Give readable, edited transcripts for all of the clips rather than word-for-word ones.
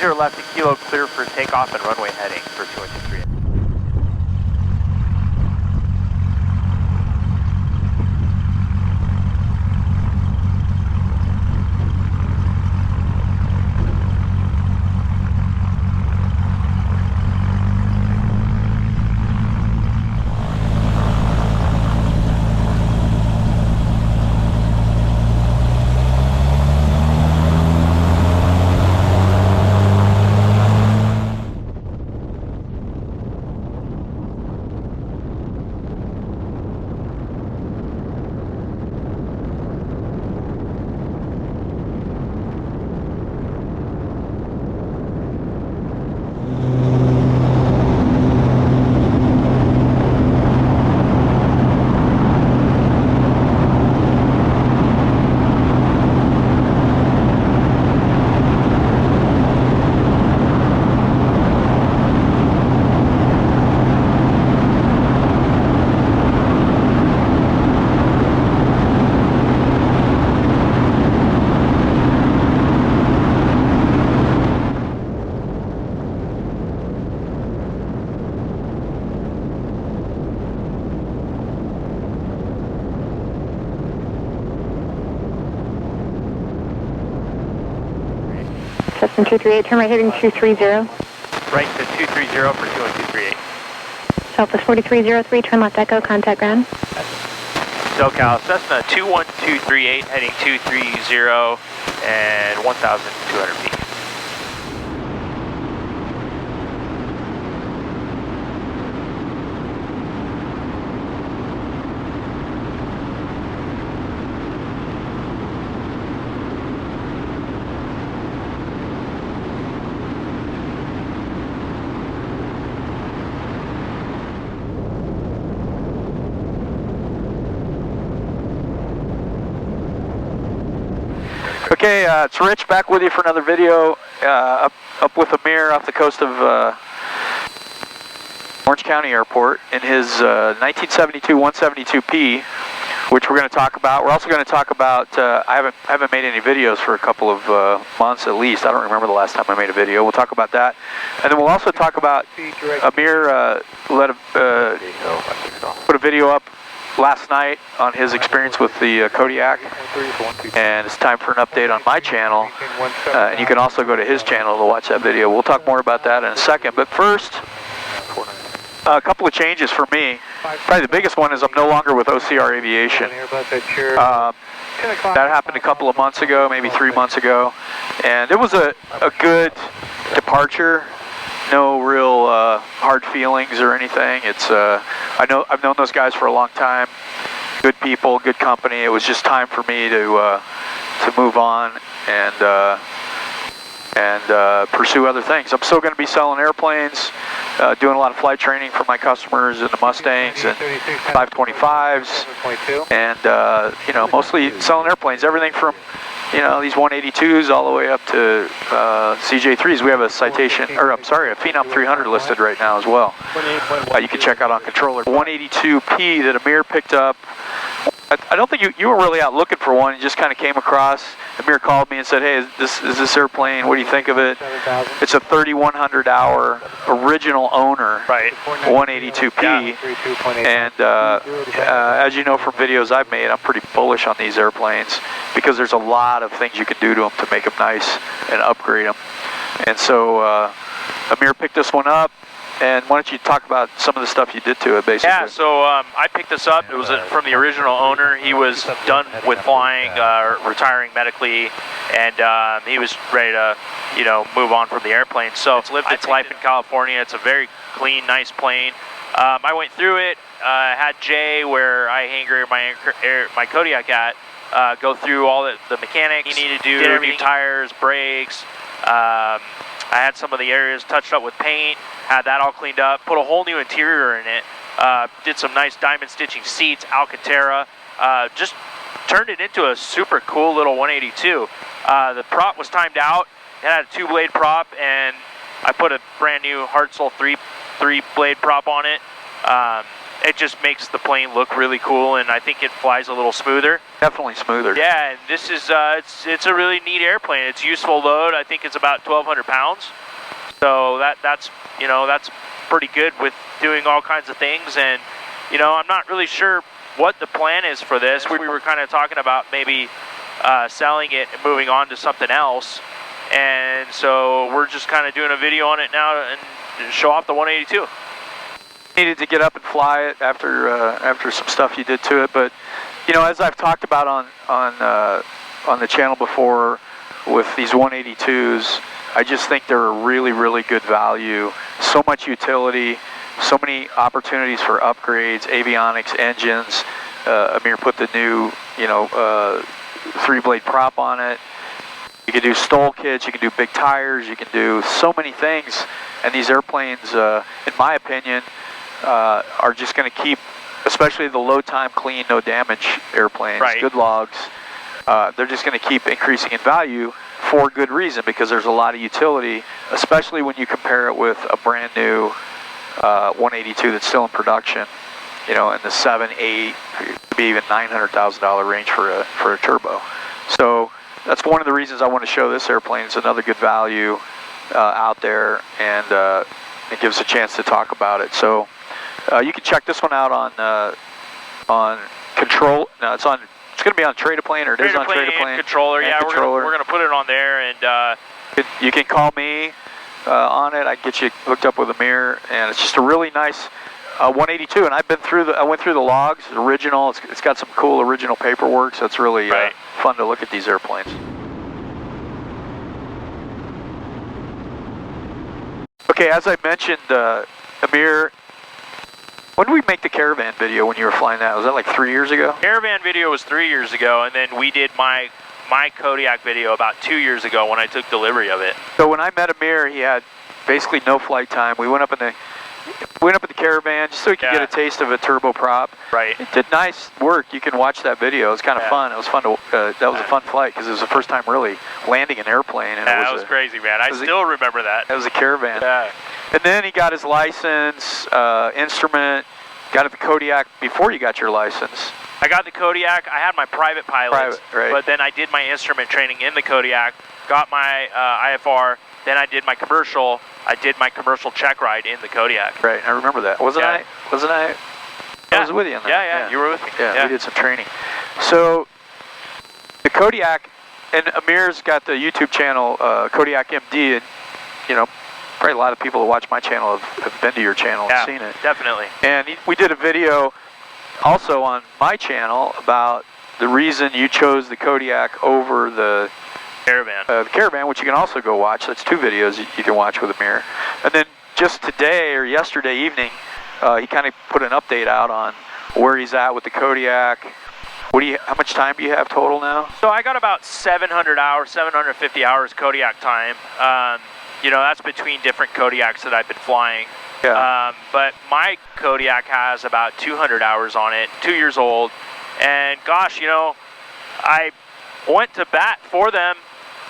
30 left to kilo, clear for takeoff and runway heading for 2123. Cessna 238, turn right heading 230. Right to 230 for 21238. Southwest 4303, turn left echo, contact ground. SoCal, Cessna 21238, heading 230 and 1,200 feet. Okay, it's Rich back with you for another video up with Amir off the coast of Orange County Airport in his 1972 172P, which we're going to talk about. We're also going to talk about, I haven't made any videos for a couple of months at least. I don't remember the last time I made a video. We'll talk about that. And then we'll also talk about Amir put a video up last night on his experience with the Kodiak, and it's time for an update on my channel, and you can also go to his channel to watch that video. We'll talk more about that in a second, but first, a couple of changes for me. Probably the biggest one is I'm no longer with OCR Aviation. That happened a couple of months ago, maybe 3 months ago, and it was a good departure. No real hard feelings or anything. It's I've known those guys for a long time. Good people, good company. It was just time for me to move on and pursue other things. I'm still going to be selling airplanes, doing a lot of flight training for my customers in the Mustangs and 525s, and mostly selling airplanes. Everything from these 182s all the way up to CJ3s. We have a a Phenom 300 listed right now as well. You can check out on controller. 182P that Amir picked up. I don't think you were really out looking for one. You just kind of came across. Amir called me and said, "Hey, is this airplane? What do you think of it?" It's a 3,100 hour original owner, right? 182P. And as you know from videos I've made, I'm pretty bullish on these airplanes because there's a lot of things you can do to them to make them nice and upgrade them. And so Amir picked this one up. And why don't you talk about some of the stuff you did to it, basically? Yeah, so I picked this up. It was from the original owner. He was done with flying, retiring medically, and he was ready to, move on from the airplane. So it's lived its life in California. It's a very clean, nice plane. I went through it. Had Jay, where I hangar my Kodiak at, go through all the mechanics he needed to do, new tires, brakes. I had some of the areas touched up with paint, had that all cleaned up, put a whole new interior in it, did some nice diamond stitching seats, Alcantara, just turned it into a super cool little 182. The prop was timed out. It had a 2-blade prop, and I put a brand new Hartzell 3 blade prop on it. it just makes the plane look really cool, and I think it flies a little smoother. Definitely smoother. Yeah, and this is it's a really neat airplane. It's useful load. I think it's about 1,200 pounds. So that's you know, that's pretty good with doing all kinds of things. And you know, I'm not really sure what the plan is for this. We were kind of talking about maybe selling it and moving on to something else. And so we're just kind of doing a video on it now and show off the 182. Needed to get up and fly it after some stuff you did to it, but you know, as I've talked about on the channel before with these 182s, I just think they're a really good value. So much utility, so many opportunities for upgrades, avionics, engines. Amir put the new, you know, 3-blade prop on it. You can do stall kits, you can do big tires, you can do so many things. And these airplanes, in my opinion, are just going to keep, especially the low time, clean, no damage airplanes, right. Good logs. They're just going to keep increasing in value for good reason, because there's a lot of utility, especially when you compare it with a brand new 182 that's still in production, you know, in the 7, 8, maybe even $900,000 range for a turbo. So that's one of the reasons I want to show this airplane. It's another good value out there, and it gives a chance to talk about it. So you can check this one out on control. No, it's going to be on Trade-A-Plane, or it is on Trade-A-Plane. Controller, yeah, controller. We're gonna put it on there, and you can call me on it. I can get you hooked up with Amir, and it's just a really nice 182. And I went through the logs, original. It's got some cool original paperwork, so it's really fun to look at these airplanes. Okay, as I mentioned, Amir, when did we make the Caravan video when you were flying that? Was that like 3 years ago? Caravan video was 3 years ago, and then we did my Kodiak video about 2 years ago when I took delivery of it. So when I met Amir, he had basically no flight time. We went up in the Caravan just so he could get a taste of a turboprop. Right. It did nice work. You can watch that video. It was kind of fun. It was fun to. That was a fun flight because it was the first time really landing an airplane. And that was crazy, man. I still remember that. That was a Caravan. Yeah. And then he got his license, instrument, got at the Kodiak before you got your license. I got the Kodiak. I had my private pilots, right. But then I did my instrument training in the Kodiak, got my IFR, then I did my commercial. I did my commercial check ride in the Kodiak. Right, I remember that. Wasn't I? I was with you on that. Yeah, you were with me. Yeah, we did some training. So the Kodiak, and Amir's got the YouTube channel Kodiak MD, and you know, probably a lot of people who watch my channel have been to your channel and seen it. Definitely. And we did a video also on my channel about the reason you chose the Kodiak over the Caravan, which you can also go watch. That's 2 videos you can watch with Amir. And then just today or yesterday evening, he kind of put an update out on where he's at with the Kodiak. How much time do you have total now? So I got about 700 hours, 750 hours Kodiak time. You know, that's between different Kodiaks that I've been flying. Yeah. But my Kodiak has about 200 hours on it, 2 years old. And gosh, you know, I went to bat for them,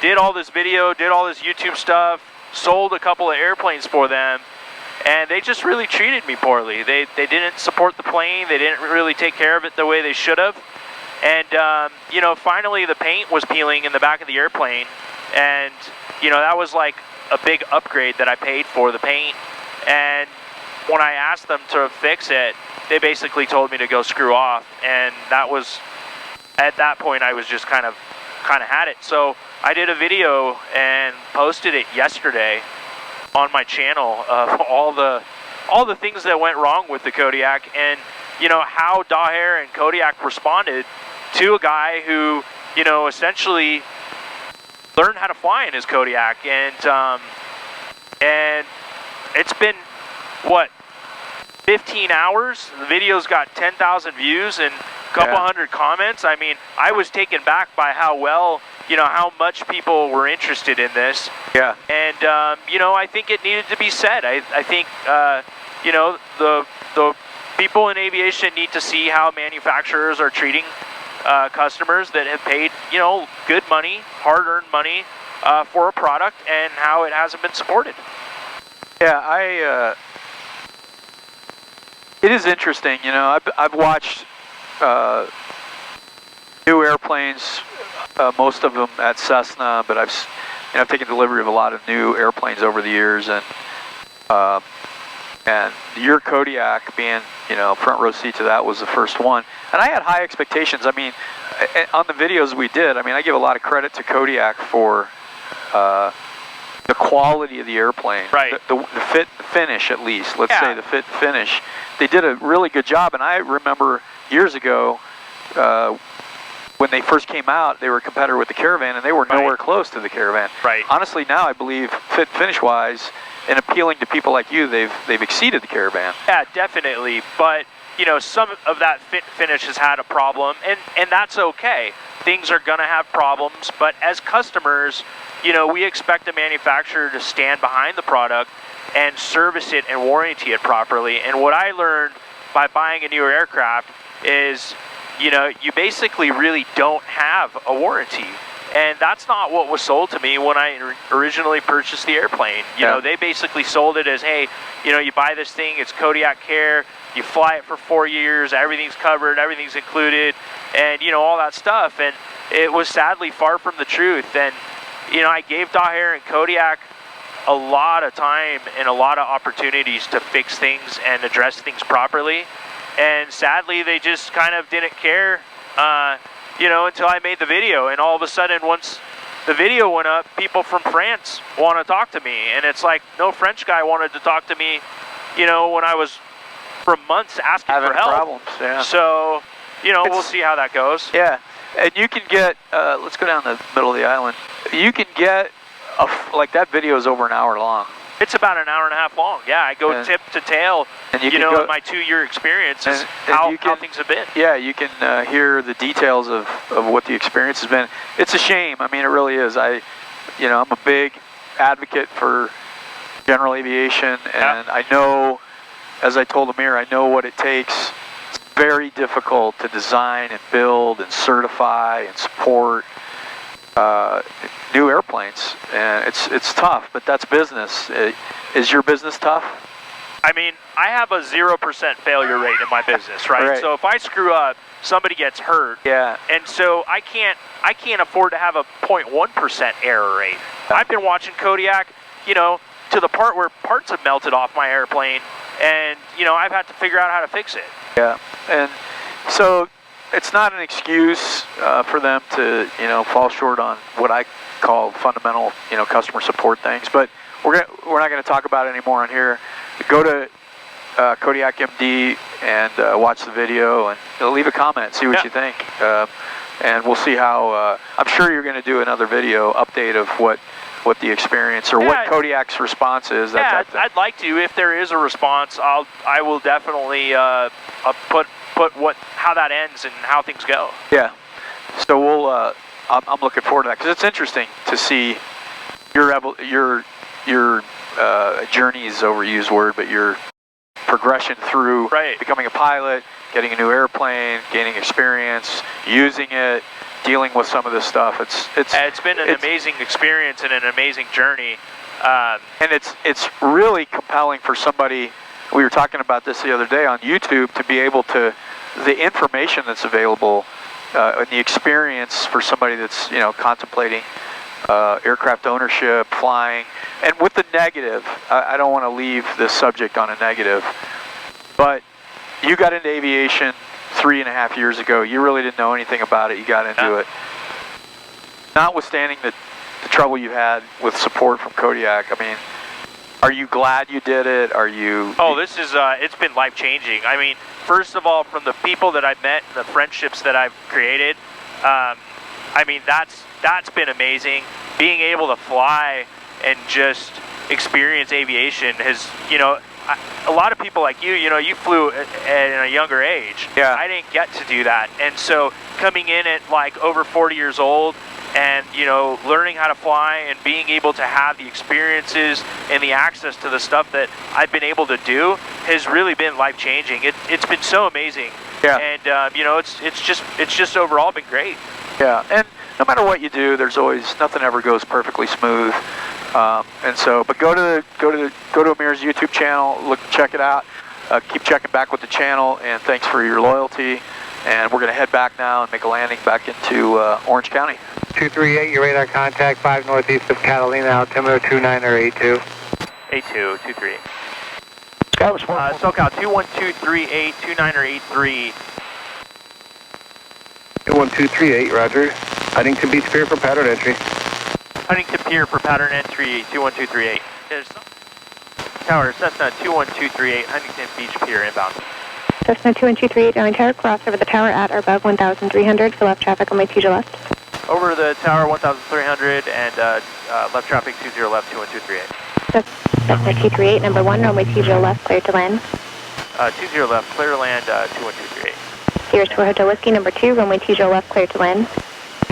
did all this video, did all this YouTube stuff, sold a couple of airplanes for them, and they just really treated me poorly. They didn't support the plane. They didn't really take care of it the way they should have. And, you know, finally the paint was peeling in the back of the airplane. And, you know, that was like a big upgrade that I paid for the paint. And when I asked them to fix it, they basically told me to go screw off. And that was, at that point, I was just kind of had it. So I did a video and posted it yesterday on my channel of all the things that went wrong with the Kodiak, and you know how Daher and Kodiak responded to a guy who, you know, essentially learned how to fly in his Kodiak. And it's been what, 15 hours. The video's got 10,000 views and a couple hundred comments. I mean, I was taken back by how well, you know, how much people were interested in this. Yeah. And you know, I think it needed to be said. I think you know, the people in aviation need to see how manufacturers are treating customers that have paid, you know, good money, hard-earned money for a product, and how it hasn't been supported. Yeah, It is interesting, you know. I've watched new airplanes, most of them at Cessna, but I've taken delivery of a lot of new airplanes over the years, and your Kodiak being, you know, front row seat to that was the first one, and I had high expectations. I mean, on the videos we did, I mean, I give a lot of credit to Kodiak for the quality of the airplane, right? The fit, the finish, at least. Let's say the fit and finish. They did a really good job, and I remember years ago when they first came out, they were a competitor with the Caravan, and they were nowhere close to the Caravan. Right. Honestly, now I believe fit and finish wise, and appealing to people like you, they've exceeded the Caravan. Yeah, definitely. But you know, some of that fit finish has had a problem, and that's okay. Things are gonna have problems, but as customers, you know, we expect the manufacturer to stand behind the product and service it and warranty it properly. And what I learned by buying a newer aircraft is, you know, you basically really don't have a warranty. And that's not what was sold to me when I originally purchased the airplane. You know, they basically sold it as, hey, you know, you buy this thing, it's Kodiak Care, you fly it for 4 years, everything's covered, everything's included, and, you know, all that stuff. And it was sadly far from the truth. And, you know, I gave Daher and Kodiak a lot of time and a lot of opportunities to fix things and address things properly. And sadly, they just kind of didn't care, you know, until I made the video. And all of a sudden, once the video went up, people from France want to talk to me. And it's like, no French guy wanted to talk to me, you know, when I was for months asking for help. Problems, yeah. So, you know, we'll see how that goes. Yeah, and you can get, let's go down the middle of the island. You can get, like that video is over an hour long. It's about an hour and a half long. Yeah, I go tip to tail, and you know, in my 2-year experience is how things have been. Yeah, you can hear the details of what the experience has been. It's a shame. I mean, it really is. You know, I'm a big advocate for general aviation, and I know, as I told Amir, I know what it takes. It's very difficult to design and build and certify and support new airplanes, and it's tough, but that's business. Is your business tough? I mean, I have a 0% failure rate in my business, right? So if I screw up, somebody gets hurt. Yeah. And so I can't afford to have a 0.1% error rate. I've been watching Kodiak, you know, to the part where parts have melted off my airplane, and you know, I've had to figure out how to fix it. Yeah. And so it's not an excuse for them to, you know, fall short on what I call fundamental, you know, customer support things. But we're not going to talk about it anymore on here. Go to Kodiak MD and watch the video and leave a comment, see what you think, and we'll see how. I'm sure you're going to do another video update of what the experience or what Kodiak's response is. That type of thing. I'd like to. If there is a response, I will definitely put how that ends and how things go. Yeah. So we'll. I'm looking forward to that because it's interesting to see your journey is overused word, but your progression through becoming a pilot, getting a new airplane, gaining experience, using it, dealing with some of this stuff. It's been an amazing experience and an amazing journey. And it's really compelling for somebody. We were talking about this the other day on YouTube, to be able to, the information that's available, and the experience for somebody that's, you know, contemplating aircraft ownership, flying, and with the negative. I don't want to leave this subject on a negative, but you got into aviation 3.5 years ago. You really didn't know anything about it. You got into it. Notwithstanding the trouble you had with support from Kodiak, I mean, are you glad you did it? Are you? Oh, this is, it's been life-changing. I mean, first of all, from the people that I've met, the friendships that I've created, I mean, that's been amazing. Being able to fly and just experience aviation has, you know, a lot of people like you know, you flew at a younger age. Yeah. I didn't get to do that. And so coming in at like over 40 years old and, you know, learning how to fly and being able to have the experiences and the access to the stuff that I've been able to do has really been life-changing. It's been so amazing. Yeah. And, you know, it's just overall been great. Yeah. And no matter what you do, there's always, nothing ever goes perfectly smooth. And so, but go to Amir's YouTube channel, check it out. keep checking back with the channel, and thanks for your loyalty. And we're going to head back now and make a landing back into Orange County. 238, your radar contact 5 northeast of Catalina, altimeter 29 or 82. 82, 238. SoCal SoCal 21238, 29 or 83. 21238, roger. Huntington Beach Pier for pattern entry. Huntington Pier for pattern entry 21238. There's Tower Cessna 21238, Huntington Beach Pier inbound. Cessna 21238, Downey Tower, cross over the tower at or above 1,300 for left traffic on my TJ left. Over the tower 1,300 and left traffic 20 left 21238. Cessna 238, number 1, runway TJ left, clear to land. 20 left, clear to land 21238. Here's for Hotel Whiskey, number 2, runway TJ left, clear to land.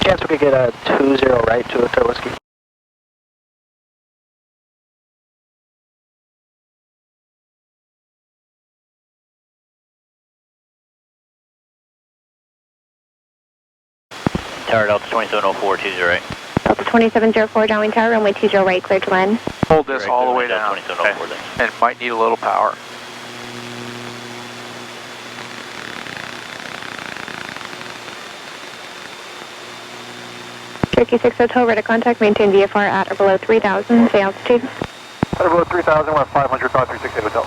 Chance we could get a 20 right to Hotel Whiskey. Tower Delta 2704, 20 right. Delta 2704, Downey Tower, runway TJ right, clear to land. Hold this all the way down, and might need a little power. Cherokee 6 Hotel, radar contact, maintain VFR at or below 3,000, say altitude. At or below 3,000, we're at 500, 5368 Hotel.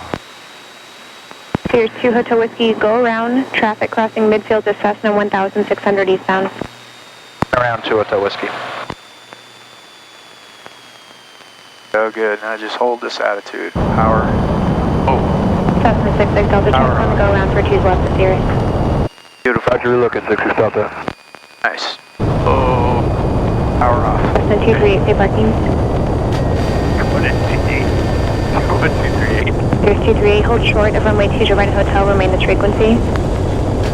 Here's 2 Hotel Whiskey, go around, traffic crossing midfield to Cessna 1,600 eastbound. Around 2 Hotel Whiskey. Oh, good. Now just hold this attitude. Power. Cessna 66 Delta, traffic on the go around for 2's left of Sirius. Beautiful. Roger, we look at 66 Delta. Nice. Oh, power off. Cessna 238, say parking. 128. Here's 238, hold short of runway 2 right at hotel, remain this frequency.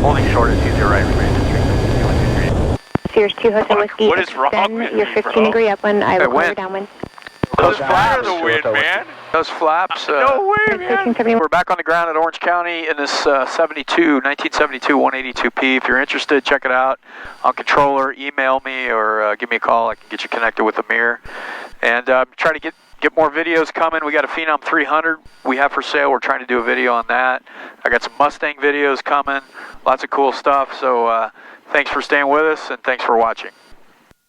Holding short at 20 right, remain this frequency 21238. Here's 2 Hotel Whiskey, What is wrong extend with your me, 15 bro? degree upwind, I will clear wind. downwind. Those Fire flaps. the wind, man. Those flaps. No way, man. Approaching 71. We're back on the ground at Orange County in this 1972 182P. If you're interested, check it out on controller. Email me or give me a call. I can get you connected with Amir. And try to get more videos coming. We got a Phenom 300 we have for sale. We're trying to do a video on that. I got some Mustang videos coming. Lots of cool stuff. So thanks for staying with us, and thanks for watching.